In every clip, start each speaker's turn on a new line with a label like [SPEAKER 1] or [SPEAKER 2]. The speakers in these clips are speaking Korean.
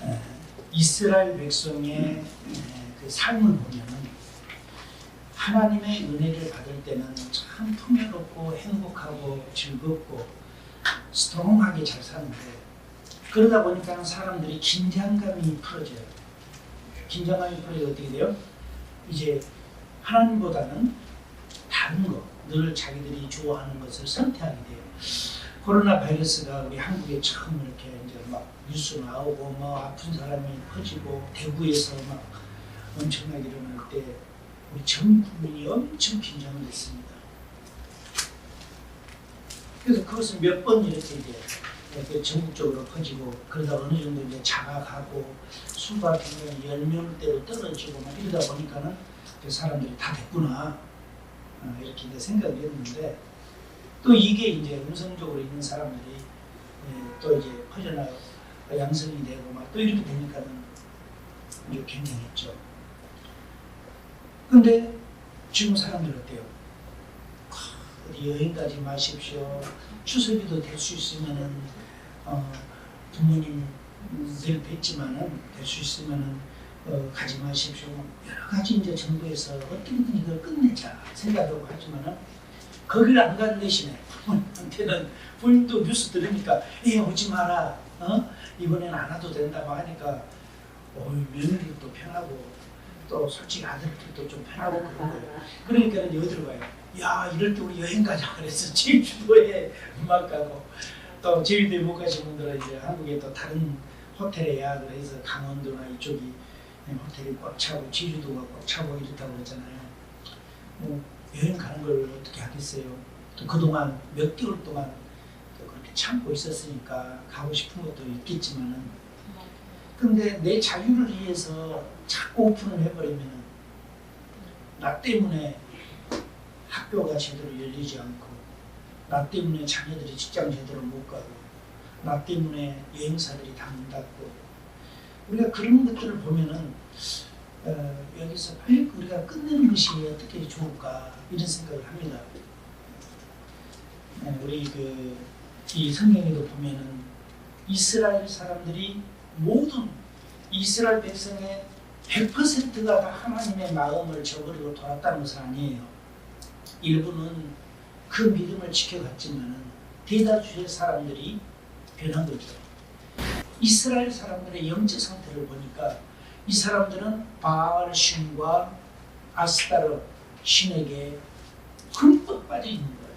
[SPEAKER 1] 에, 이스라엘 백성의 그 삶을 보면은 하나님의 은혜를 받을 때는 참 풍요롭고 행복하고 즐겁고 스트롱하게 잘 사는데, 그러다 보니까 사람들이 긴장감이 풀어져요. 긴장감이 풀어져 어떻게 돼요? 이제 하나님보다는 다른 거, 늘 자기들이 좋아하는 것을 선택하게 돼요. 코로나 바이러스가 우리 한국에 처음 이렇게 이제 막 뉴스 나오고 뭐 아픈 사람이 퍼지고 대구에서 막 엄청나게 일어날 때 우리 전 국민이 엄청 긴장을 했습니다. 그래서 그것을 몇 번 이렇게 전국적으로 퍼지고, 그러다 어느 정도 이제 자각하고 술 같은 경우는 10명대로 떨어지고 막 이러다 보니까는 사람들이 다 됐구나, 이렇게 이제 생각을 했는데, 또 이게 이제 음성적으로 있는 사람들이 또 이제 퍼져나가고 양성이 되고 막 또 이렇게 되니까는 이제 굉장했죠. 근데 지금 사람들 어때요? 어디 여행 가지 마십시오. 추석이도 될 수 있으면은 부모님들 뵙지만은 될 수 있으면은 가지 마십시오. 여러 가지 이제 정부에서 어떻게든 이걸 끝내자 생각하고 하지만은 거기를 안 가는 대신에 부모님한테는, 부모님도 뉴스 들으니까 오지 마라, 이번에는 안 와도 된다고 하니까 며느리도 편하고 또 솔직히 아들들도 좀 편하고 그런 거예요. 그러니까 여기로 가요. 야, 이럴 때 우리 여행 가자 그래서 제주도에 막 가고, 또 제주도에 못 가신 분들은 이제 한국에 또 다른 호텔에 예약을 해서 강원도나 이쪽이 호텔이 꽉 차고 제주도가 꽉 차고 이렇다고 그랬잖아요. 뭐 여행 가는 걸 어떻게 하겠어요. 또 그동안 몇 개월 동안 또 그렇게 참고 있었으니까 가고 싶은 것도 있겠지만은, 근데 내 자유를 위해서 자꾸 오픈을 해버리면은 나 때문에 학교가 제대로 열리지 않고, 나 때문에 자녀들이 직장 제대로 못 가고, 나 때문에 여행사들이 다 문 닫고, 우리가 그런 것들을 보면은 여기서 빨리 우리가 끝내는 것이 어떻게 좋을까 이런 생각을 합니다. 우리 이 성경에도 보면은 이스라엘 사람들이 모든 이스라엘 백성의 100%가 다 하나님의 마음을 저버리고 돌았다는 것은 아니에요. 일부는 그 믿음을 지켜갔지만은 대다수의 사람들이 변한 거죠. 이스라엘 사람들의 영적 상태를 보니까 이 사람들은 바알 신과 아스타르 신에게 흠뻑 빠져 있는 거예요.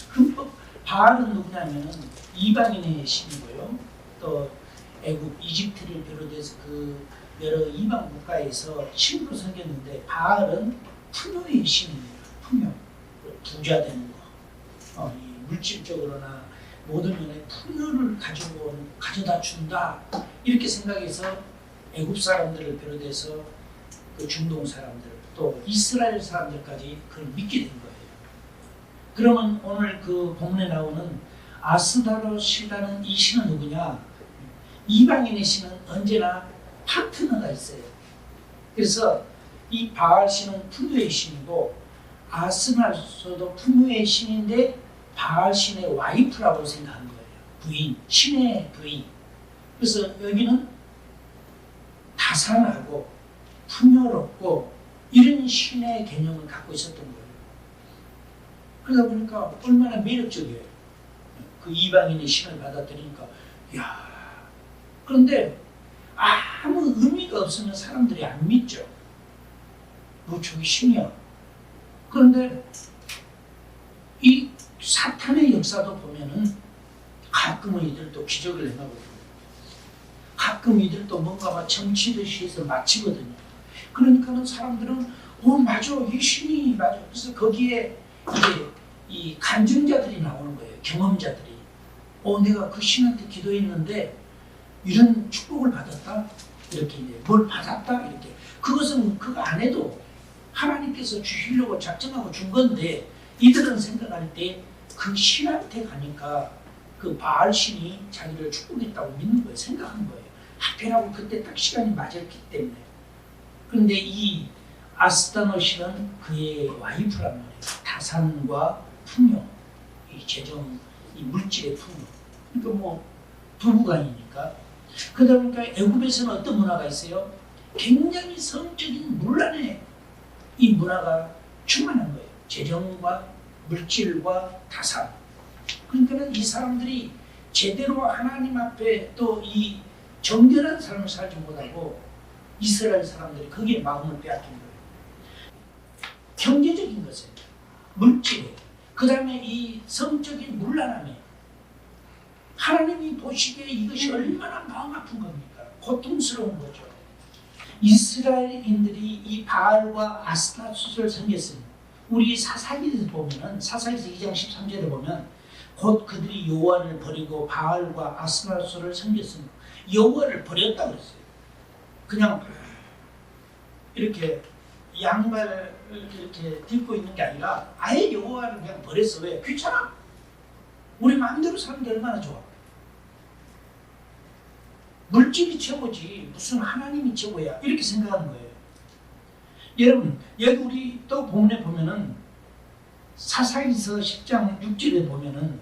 [SPEAKER 1] 흠뻑. 바알은 누구냐면은 이방인의 신이고요. 또 애굽, 이집트를 비롯해서 그 여러 이방 국가에서 신으로 섬겼는데, 바알은 풍요의 신입니다. 풍요, 부자 되는 거, 이 물질적으로나 모든 면에 풍요를 가져다 준다, 이렇게 생각해서 애굽 사람들을 비롯해서 그 중동 사람들, 또 이스라엘 사람들까지 그걸 믿게 된 거예요. 그러면 오늘 그 본문에 나오는 아스다롯이라는 이 신은 누구냐? 이방인의 신은 언제나 파트너가 있어요. 그래서 이 바알 신은 풍요의 신이고, 아스나소도 풍요의 신인데 바알 신의 와이프라고 생각한 거예요. 부인, 신의 부인. 그래서 여기는 다산하고 풍요롭고 이런 신의 개념을 갖고 있었던 거예요. 그러다 보니까 얼마나 매력적이에요. 그 이방인의 신을 받아들이니까, 야. 그런데 아무 의미가 없으면 사람들이 안 믿죠. 뭐 저기 신이야. 그런데 이 사탄의 역사도 보면은 가끔은 이들도 기적을 행하거든요. 가끔 이들도 뭔가 정치듯이 해서 마치거든요. 그러니까는 사람들은 맞아, 이 신이 맞아. 그래서 거기에 이제 이 간증자들이 나오는 거예요. 경험자들이. 내가 그 신한테 기도했는데 이런 축복을 받았다. 이렇게 이제 뭘 받았다. 이렇게. 그것은 그거 안 해도 하나님께서 주시려고 작정하고 준 건데, 이들은 생각할 때 그 신한테 가니까 그 바알 신이 자기를 축복했다고 믿는 거예요. 생각한 거예요. 하필하고 그때 딱 시간이 맞았기 때문에. 그런데 이 아스타노 신은 그의 와이프란 말이에요. 다산과 풍요, 이 재정, 이 물질의 풍요. 그러니까 뭐 부부간이니까 그러다 보니까 애굽에서는 어떤 문화가 있어요? 굉장히 성적인 문란의 이 문화가 충만한 거예요. 재정과 물질과 타산. 그러니까 이 사람들이 제대로 하나님 앞에 또 이 정결한 삶을 살지 못하고 이스라엘 사람들이 거기에 마음을 빼앗긴 거예요. 경제적인 것에, 물질에, 그 다음에 이 성적인 문란함에 하나님이 보시기에 이것이 얼마나 마음 아픈 겁니까? 고통스러운 거죠. 이스라엘인들이 이 바알과 아스타롯을 섬겼습니다. 우리 사사기에서 보면은, 사사기에서 2장 13절에 보면 곧 그들이 여호와를 버리고 바알과 아스타롯을 섬겼습니다. 여호와를 버렸다 그랬어요. 그냥 이렇게 양말을 이렇게 딛고 있는 게 아니라 아예 여호와를 그냥 버렸어. 왜? 귀찮아. 우리 마음대로 사는 게 얼마나 좋아. 물질이 최고지 무슨 하나님이 최고야 이렇게 생각하는 거예요. 여러분 여기 우리 또 본문에 보면은 사사기서 10장 6절에 보면은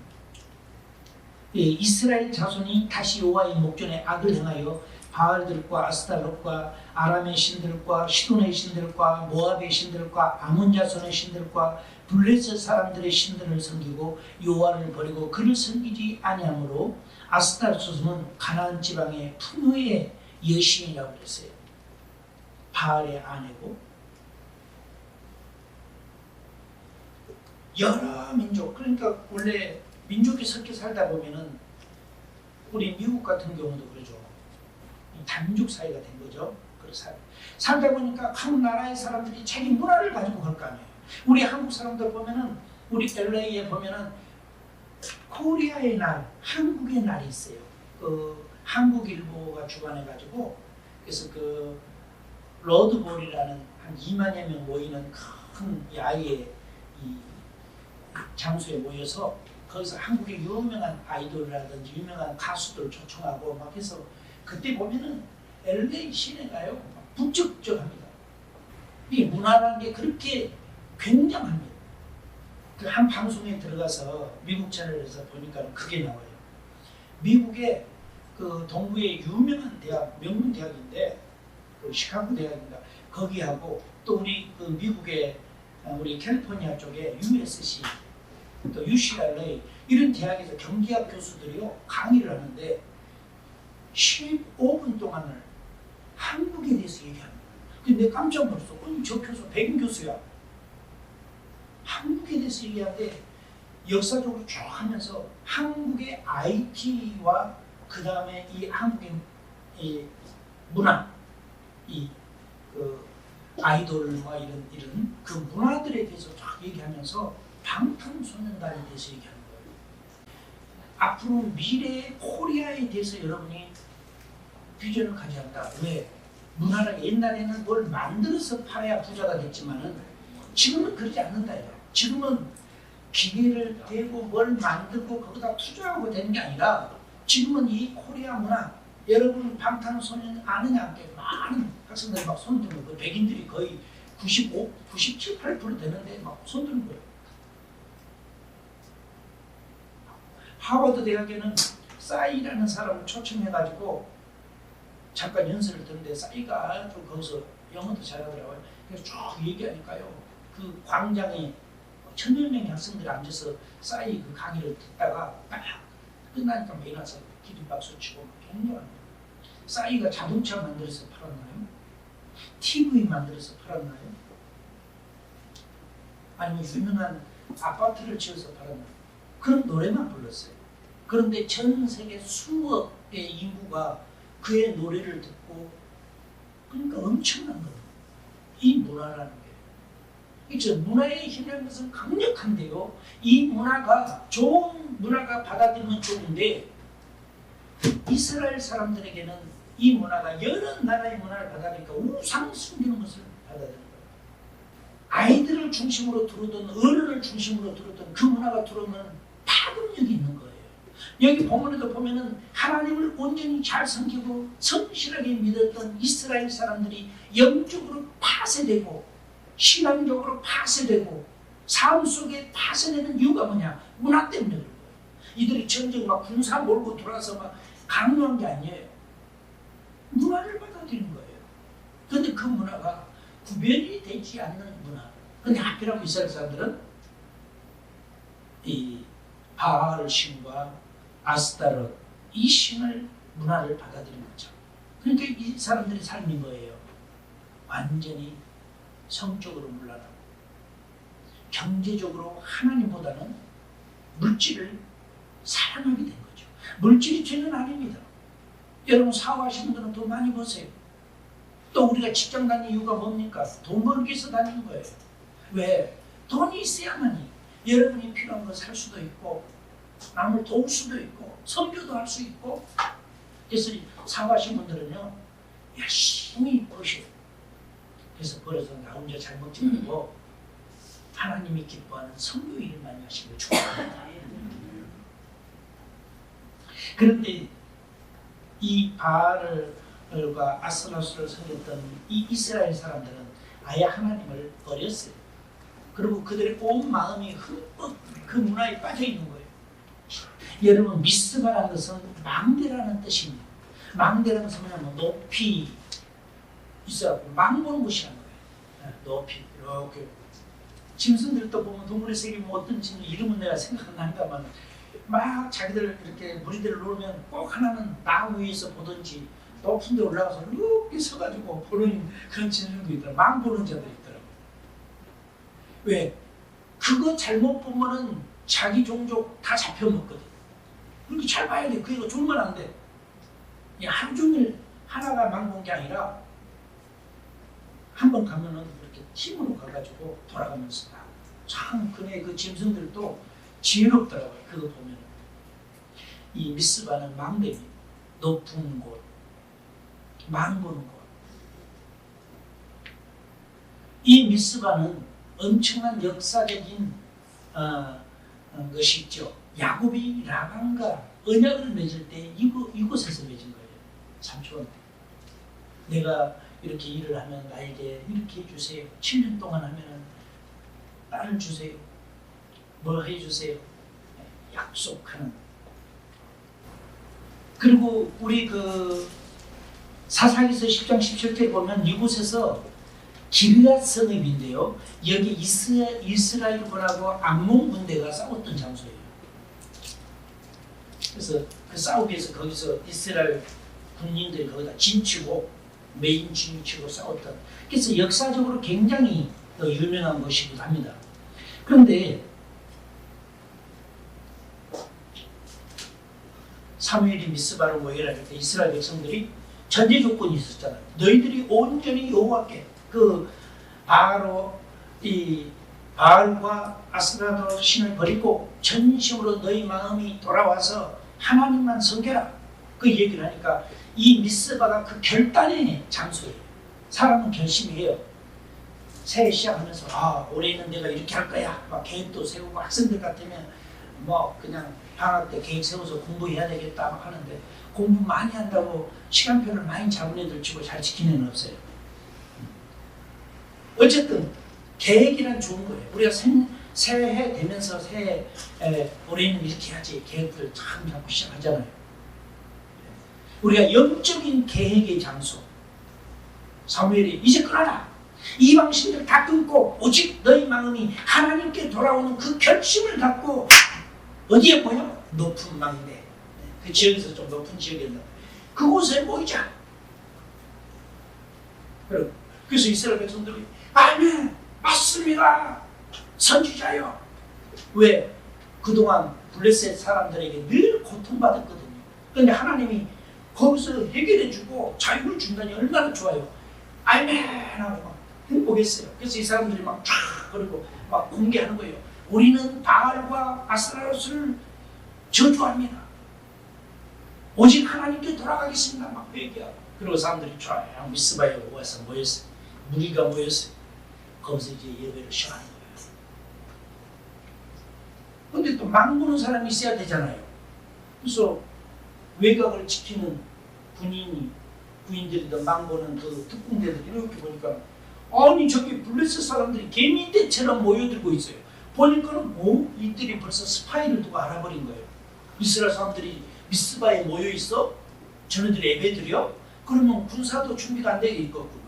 [SPEAKER 1] 이스라엘 자손이 다시 여호와의 목전에 악을 행하여 바알들과 아스타롯과 아람의 신들과 시돈의 신들과 모압의 신들과 아몬 자손의 신들과 블레셋 사람들의 신들을 섬기고 여호와를 버리고 그를 섬기지 아니하므로 아스타롯은 가나안 지방의 풍요의 여신이라고 그랬어요. 바알의 아내고 여러 민족, 그러니까 원래 민족이 섞여 살다 보면은 우리 미국 같은 경우도 그러죠. 단민족 사회가 된 거죠. 그래서 살다 보니까 각 나라의 사람들이 자기 문화를 가지고 갈 거 아니에요. 우리 한국 사람들 보면은 우리 LA에 보면은 코리아의 날, 한국의 날이 있어요. 그 한국일보가 주관해가지고 그래서 그 로드볼이라는 한 2만여 명 모이는 큰 야외의 이 장소에 모여서 거기서 한국의 유명한 아이돌이라든지 유명한 가수들 초청하고 막 해서 그때 보면은 LA 시내가요 막 북적북적합니다. 이 문화라는 게 그렇게 굉장합니다. 그 한 방송에 들어가서 미국 채널에서 보니까 그게 나와요. 미국의 그 동부의 유명한 대학, 명문 대학인데 그 시카고 대학인가 거기하고 또 우리 그 미국의 우리 캘리포니아 쪽에 USC 또 UCLA 이런 대학에서 경제학 교수들이요 강의를 하는데 15분 동안을 한국에 대해서 얘기합니다. 근데 깜짝 놀랐어. 저 교수 백인 교수야. 한국에 대해서 얘기하는데 역사적으로 쭉 하면서 한국의 IT와 그 다음에 이 한국의 이 문화, 그 아이돌과 이런 그 문화들에 대해서 쫙 얘기하면서 방탄소년단에 대해서 얘기하는 거예요. 앞으로 미래의 코리아에 대해서 여러분이 비전을 가져간다. 왜? 문화를 옛날에는 뭘 만들어서 팔아야 부자가 됐지만은 지금은 그러지 않는다요. 지금은 기계를 대고 뭘 만들고 거기다 투자하고 되는 게 아니라 지금은 이 코리아 문화, 여러분 방탄소년 아느냐 게 많은 학생들 막 손드는 거, 백인들이 거의 95, 97, 8% 되는데 막 손드는 거예요. 하버드 대학에는 싸이라는 사람을 초청해가지고 잠깐 연설을 듣는데 싸이가 아주 거기서 영어도 잘하더라고요. 그래서 쭉 얘기하니까요. 그 광장에 천여 명의 학생들이 앉아서 싸이 그 강의를 듣다가 딱 끝나니까 막 일어나서 기립박수 치고 격려합니다. 싸이가 자동차 만들어서 팔았나요? TV 만들어서 팔았나요? 아니면 유명한 아파트를 지어서 팔았나요? 그런 노래만 불렀어요. 그런데 전 세계 수억의 인구가 그의 노래를 듣고 그러니까 엄청난 거예요. 이 문화라는 게. 그렇죠. 문화의 힘이라는 것은 강력한데요. 이 문화가 좋은 문화가 받아들이면 좋은데 이스라엘 사람들에게는 이 문화가 여러 나라의 문화를 받아들이니까 우상 숨기는 것을 받아들이는 거예요. 아이들을 중심으로 두르던 어른을 중심으로 두르던 그 문화가 들어오면 파급력이 있는 거예요. 여기 본문에도 보면은 하나님을 온전히 잘 섬기고 성실하게 믿었던 이스라엘 사람들이 영적으로 파쇄되고 신앙적으로 파쇄되고 삶 속에 파쇄되는 이유가 뭐냐? 문화 때문에 그런 거예요. 이들이 전쟁 막 군사 몰고 들어와서 막 강요한 게 아니에요. 문화를 받아들이는 거예요. 그런데 그 문화가 구별이 되지 않는 문화. 그런데 하필이면 이스라엘 사람들은 이 바알 신과 아스타롯 이 신을 문화를 받아들인 거죠. 그러니까 이 사람들의 삶인 거예요. 완전히 성적으로 물러나고 경제적으로 하나님보다는 물질을 사랑하게 된 거죠. 물질이 죄는 아닙니다. 여러분 사업하시는 분들은 돈 많이 버세요. 또 우리가 직장 다니는 이유가 뭡니까? 돈 벌기 위해서 다니는 거예요. 왜? 돈이 있어야만이 여러분이 필요한 거 살 수도 있고 남을 도울 수도 있고 선교도 할 수 있고. 그래서 사업하시는 분들은요 열심히 버셔요. 그래서 벌어서 나 혼자 잘 먹지 말고 하나님이 기뻐하는 선교 일을 많이 하시고 축복합니다. 그런데 이 바알과 아스타롯을 섬겼던 이 이스라엘 사람들은 아예 하나님을 버렸어요. 그리고 그들의 온 마음이 흠뻑 그 문화에 빠져 있는 거예요. 여러분 미스바라는 것은 망대라는 뜻입니다. 망대라는 것은 뭐냐면 높이 있어갖고 망보는 곳이라는 거예요. 높이 이렇게 짐승들도 보면 동물의 세계 뭐 어떤 짐승 이름은 내가 생각 안 나니까만 막 자기들 이렇게 무리들을 놓으면 꼭 하나는 나무 위에서 보든지 높은 데 올라가서 이렇게 서가지고 보는 그런 짐승도 있더라고요. 망 보는 자도 있더라고요. 왜? 그거 잘못 보면은 자기 종족 다 잡혀먹거든. 그러니까 잘 봐야 돼. 그거 좋으면 안 돼. 하루 종일 하나가 망 본 게 아니라 한 번 가면은 이렇게 팀으로 가가지고 돌아가면서 참 그네 그 짐승들도 지혜롭더라고요. 그거 보면 이 미스바는 망대입니다. 높은 곳, 망 보는 곳. 이 미스바는 엄청난 역사적인 것이 있죠. 야곱이 라반과 언약을 맺을 때 이곳에서 맺은 거예요. 삼촌, 내가 이렇게 일을 하면 나에게 이렇게 해주세요. 7년 동안 하면 딸을 주세요. 뭘 해주세요. 약속하는. 그리고 우리 그 사사기서 10장 17절 보면 이곳에서 길앗 성읍인데요. 여기 이스라엘군하고 암몬 군대가 싸웠던 장소예요. 그래서 그 싸우기 위해서 거기서 이스라엘 군인들이 거기다 진치고 메인 진치고 싸웠던. 그래서 역사적으로 굉장히 유명한 것이기도 합니다. 그런데 사무엘이 미스바로 모이라 할 때 이스라엘 백성들이 전제 조건이 있었잖아요. 너희들이 온전히 여호와께 그 바알과 아스타롯 신을 버리고 전심으로 너희 마음이 돌아와서 하나님만 섬겨라. 그 얘기를 하니까 이 미스바가 그 결단의 장소예요. 사람은 결심이 해요. 새해 시작하면서 올해는 내가 이렇게 할 거야. 막 계획도 세우고 학생들 같으면 뭐 그냥 방학 때 계획 세워서 공부해야 되겠다 막 하는데 공부 많이 한다고 시간표를 많이 잡은 애들 치고 잘 지키는 애는 없어요. 어쨌든 계획이란 좋은 거예요. 우리가 새해 되면서 올해는 이렇게 해야지 계획을 참 잡고 시작하잖아요. 우리가 영적인 계획의 장소. 사무엘이 이제 끊어라. 이방신들 다 끊고 오직 너희 마음이 하나님께 돌아오는 그 결심을 갖고 어디에 모여? 높은 망대. 그 지역에서 좀 높은 지역이었나. 그곳에 모이자. 그래서 이스라엘 백성들이 아멘, 맞습니다. 선지자요. 왜? 그동안 블레셋 사람들에게 늘 고통받았거든요. 그런데 하나님이 거기서 해결해주고 자유를 준다니 얼마나 좋아요. 아멘 하고 막 행복했어요. 그래서 이 사람들이 막 쫙 그리고 막 공개하는 거예요. 우리는 바알과 아스타롯을 저주합니다. 오직 하나님께 돌아가겠습니다. 막 회개하고. 그리고 사람들이 쫙 미스바에 와서 모였어요. 무리가 모였어요. 거기서 이제 예배를 시작하는 거예요. 근데 또 망보는 사람이 있어야 되잖아요. 그래서 외곽을 지키는 군인들이든 망보는 그 특공대들이 이렇게 보니까 아니 저기 블레셋 사람들이 개미떼처럼 모여들고 있어요. 보니까는 이들이 벌써 스파이를 두고 알아버린 거예요. 이스라엘 사람들이 미스바에 모여있어? 저네들이 예배드려? 그러면 군사도 준비가 안 되게 있겠구나.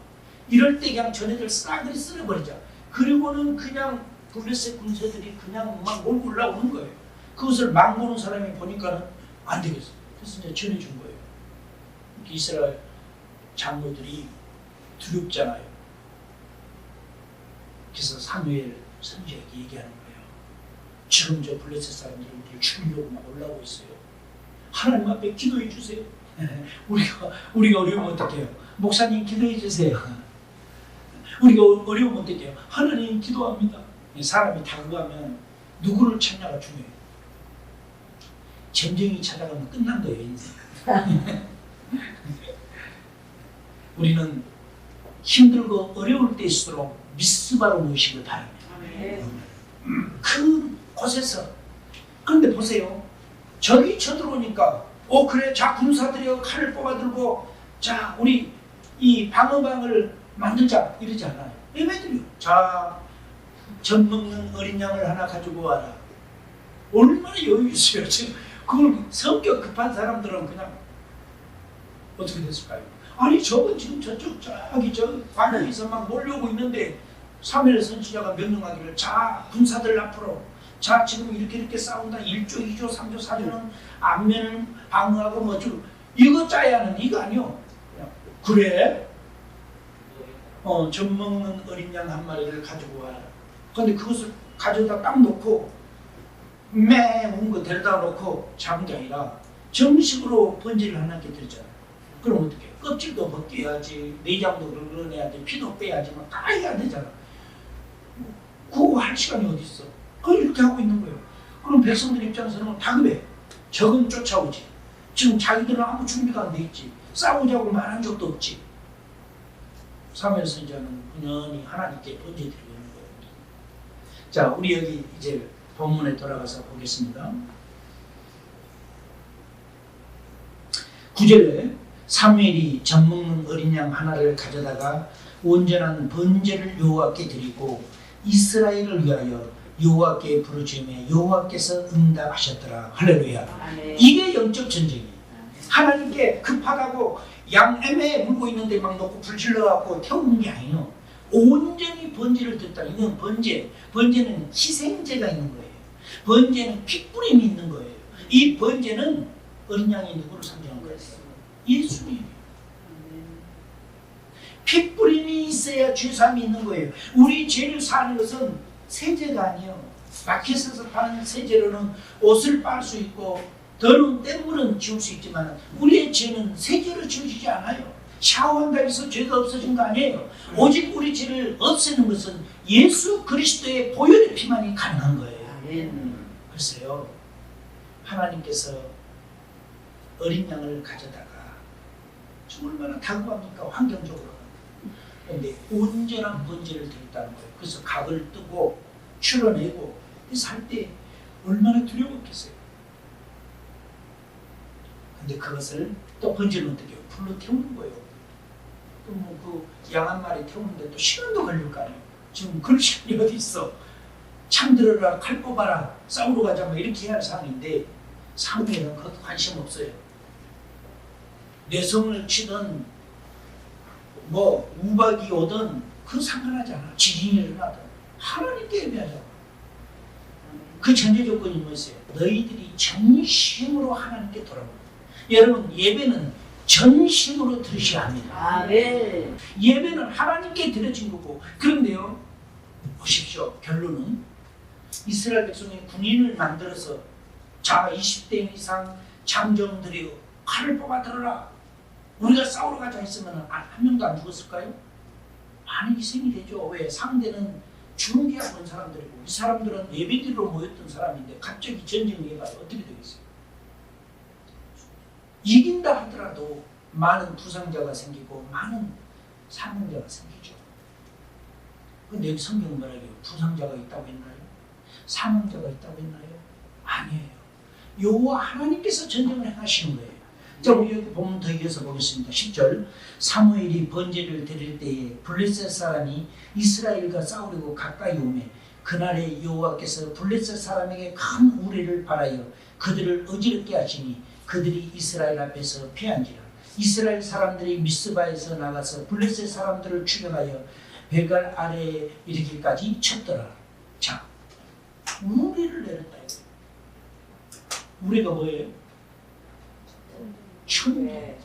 [SPEAKER 1] 이럴 때 그냥 전애들 싸그리 쓸어버리자. 그리고는 그냥 블레셋 군사들이 그냥 막 몰고 올라오는 거예요. 그것을 망보는 사람이 보니까는 안 되겠어. 그래서 이제 전해준 거예요. 이스라엘 장로들이 두렵잖아요. 그래서 사무엘 선지자에게 얘기하는 거예요. 지금 저 블레셋 사람들이 우리를 죽이려고 막 올라오고 있어요. 하나님 앞에 기도해 주세요. 우리가 어려우면 어떡해요? 목사님 기도해 주세요. 우리가 어려우면 어떡해요? 하나님 기도합니다. 사람이 다그가면 누구를 찾냐가 중요해요. 점쟁이 찾아가면 끝난 거예요, 인생. 우리는 힘들고 어려울 때일수록 미스바로 모시길 바랍니다. 그 곳에서. 그런데 보세요. 적이 쳐들어오니까 그래, 자 군사들이여 칼을 뽑아들고 자 우리 이 방어방을 만들자 이러지 않아요. 얘네들이요. 자 젖 먹는 어린 양을 하나 가지고 와라. 얼마나 여유 있어요. 지금 그걸 성격 급한 사람들은 그냥 어떻게 됐을까요? 아니 저건 지금 저쪽 저기 저 관에서 막 몰려오고 있는데 사무엘 선지자가 명령하기를 자 군사들 앞으로 자 지금 이렇게 싸운다. 1조 2조 3조 4조는 앞면을 방어하고 뭐 좀 이거 짜야 하는 이거 아니요. 그래? 젖 먹는 어린 양 한 마리를 가지고 와라. 근데 그것을 가져다 딱 놓고 매 우는 거 데려다 놓고 잡은 게 아니라 정식으로 번제를 하나님께 드리잖아요. 그럼 어떻게? 껍질도 벗겨야지, 내장도 긁어내야지, 피도 빼야지, 막 다 해야 되잖아. 그거 할 시간이 어디 있어? 그걸 이렇게 하고 있는 거예요. 그럼 백성들 입장에서는 다급해. 적은 쫓아오지. 지금 자기들은 아무 준비가 안 돼 있지. 싸우자고 말한 적도 없지. 사무엘 선지자는 그년이 하나님께 번제 드리고 있는 거예요. 자, 우리 여기 이제 본문에 돌아가서 보겠습니다. 9절에 사무엘이 젖 먹는 어린 양 하나를 가져다가 온전한 번제를 여호와께 드리고 이스라엘을 위하여 여호와께 부르짖으며 여호와께서 응답하셨더라. 할렐루야. 아멘. 이게 영적 전쟁이에요. 하나님께 급하다고 양 애매에 물고 있는데 막 놓고 불 질러갖고 태우는 게 아니에요. 온전히 번제를 드렸다. 이건 번제는 희생제가 있는 거예요. 번제는 핏부림이 있는 거예요. 이 번제는 어린 양이 누구를 상징하는 거예요? 예수님. 핏부림이 있어야 죄사함이 있는 거예요. 우리 죄를 사는 것은 세제가 아니에요. 마켓에서 파는 세제로는 옷을 빨 수 있고 더러운 뗏물은 지울 수 있지만 우리의 죄는 세제로 지워지지 않아요. 샤워한다고 해서 죄가 없어진 거 아니에요. 오직 우리 죄를 없애는 것은 예수 그리스도의 보혈의 피만이 가능한 거예요. 글쎄요, 하나님께서 어린 양을 가져다가 얼마나 다급합니까? 환경적으로. 그런데 온전한 번제를 드렸다는 거예요. 그래서 각을 뜨고 출어내고 살 때 얼마나 두려웠겠어요. 근데 그것을 또 번제를 어떻게 해요? 불로 태우는 거예요. 또 뭐 그 양 한 마리 태우는데 또 시간도 걸릴 거 아니에요. 지금 그럴 시간이 어디 있어? 창 들어라, 칼 뽑아라, 싸우러 가자 뭐 이렇게 해야 할 상황인데 사무엘은 그것도 관심 없어요. 내성을 치든 뭐 우박이 오든 그 상관하지 않아. 지진이 일어나든 하나님께 예배하자고. 그 전제 조건이 뭐였어요? 너희들이 전심으로 하나님께 돌아오는. 여러분, 예배는 전심으로 드리셔야 합니다. 아멘. 예배는 하나님께 드려진 거고. 그런데요, 보십시오. 결론은 이스라엘 백성이 군인을 만들어서 자 20대 이상 장정들이 칼을 뽑아 들어라. 우리가 싸우러 가자 했으면 한 명도 안 죽었을까요? 많은 희생이 되죠. 왜? 상대는 중계하고 온 사람들이고 이 사람들은 예배드리러 모였던 사람인데 갑자기 전쟁을 해봐요. 어떻게 되겠어요? 이긴다 하더라도 많은 부상자가 생기고 많은 사망자가 생기죠. 근데 여기 성경은 뭐라고 해요? 부상자가 있다고 했나요? 사망자가 있다고 했나요? 아니에요. 여호와 하나님께서 전쟁을 행하시는 거예요. 자, 우리 여기 보면 더 이어서 보겠습니다. 10절 사무엘이 번제를 드릴 때에 블레셋 사람이 이스라엘과 싸우려고 가까이 오매 그날에 여호와께서 블레셋 사람에게 큰 우레를 발하여 그들을 어지럽게 하시니 그들이 이스라엘 앞에서 패한지라. 이스라엘 사람들이 미스바에서 나가서 블레셋 사람들을 추격하여 베갈 아래에 이르기까지 쳤더라. 자, 우레를 내렸다. 우레가 뭐예요? 천대.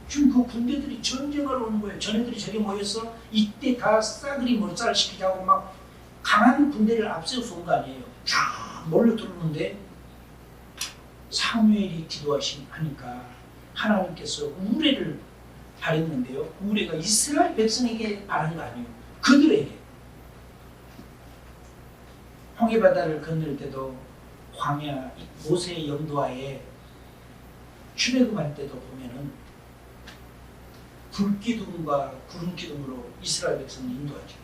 [SPEAKER 1] 지금 그 군대들이 전쟁을 오는 거예요. 전애들이 저기 모여서 이때 다 싸그리 몰살시키자고 막 강한 군대를 앞세워서 온 거 아니에요. 쫙 몰려 들어오는데 사무엘이 기도하니까 하나님께서 우레를 바랬는데요. 우레가 이스라엘 백성에게 바른 거 아니에요. 그들에게. 홍해바다를 건널 때도 광야 모세의 영도하에 출애굽할 때도 보면은 불기둥과 구름기둥으로 이스라엘 백성을 인도하죠.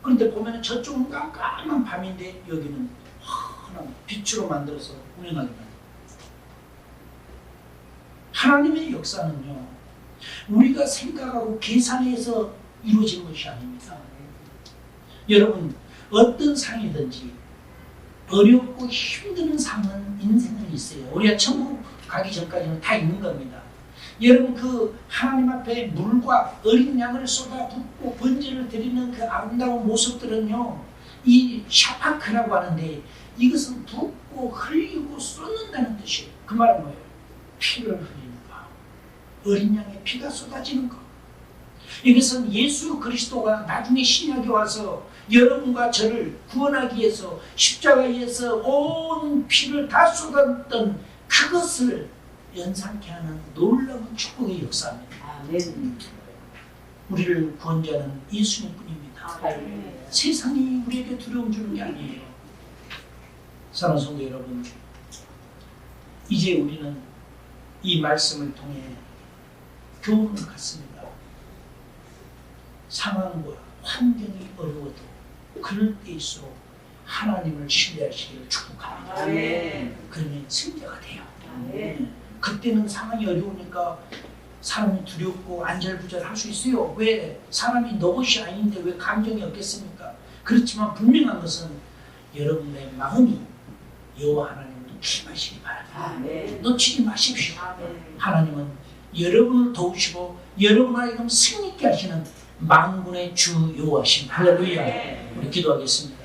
[SPEAKER 1] 그런데 보면은 저쪽은 깜깜한 밤인데 여기는 환한 빛으로 만들어서 운행하게 만듭니다. 하나님의 역사는요, 우리가 생각하고 계산해서 이루어진 것이 아닙니다. 여러분, 어떤 상이든지 어렵고 힘든 상은 인생은 있어요. 우리가 천국 가기 전까지는 다 있는 겁니다. 여러분, 그 하나님 앞에 물과 어린 양을 쏟아붓고 번제를 드리는 그 아름다운 모습들은요, 이 샤파크라고 하는데 이것은 붓고 흘리고 쏟는다는 뜻이에요. 그 말은 뭐예요? 피를 흘리는 거, 어린 양의 피가 쏟아지는 거. 이것은 예수 그리스도가 나중에 신약에 와서 여러분과 저를 구원하기 위해서 십자가에서 온 피를 다 쏟았던 그것을 연상케 하는 놀라운 축복의 역사입니다.
[SPEAKER 2] 아멘.
[SPEAKER 1] 우리를 구원자는 예수님뿐입니다. 세상이 우리에게 두려움 주는 게 아니에요. 사랑하는 성도 여러분, 이제 우리는 이 말씀을 통해 교훈을 갖습니다. 상황과 환경이 어려워도 그럴 때일수록 하나님을 신뢰하시기를 축복합니다. 그러면 승자가 돼요. 그때는 상황이 어려우니까 사람이 두렵고 안절부절할 수 있어요. 왜? 사람이 로봇이 아닌데 왜 감정이 없겠습니까? 그렇지만 분명한 것은 여러분의 마음이 여호와 하나님을 기마시기 바랍니다. 놓치지 마십시오. 하나님은 여러분을 도우시고 여러분 하여금 승리케 하시는 만군의 주 여호와십니다. 할렐루야. 우리 기도하겠습니다.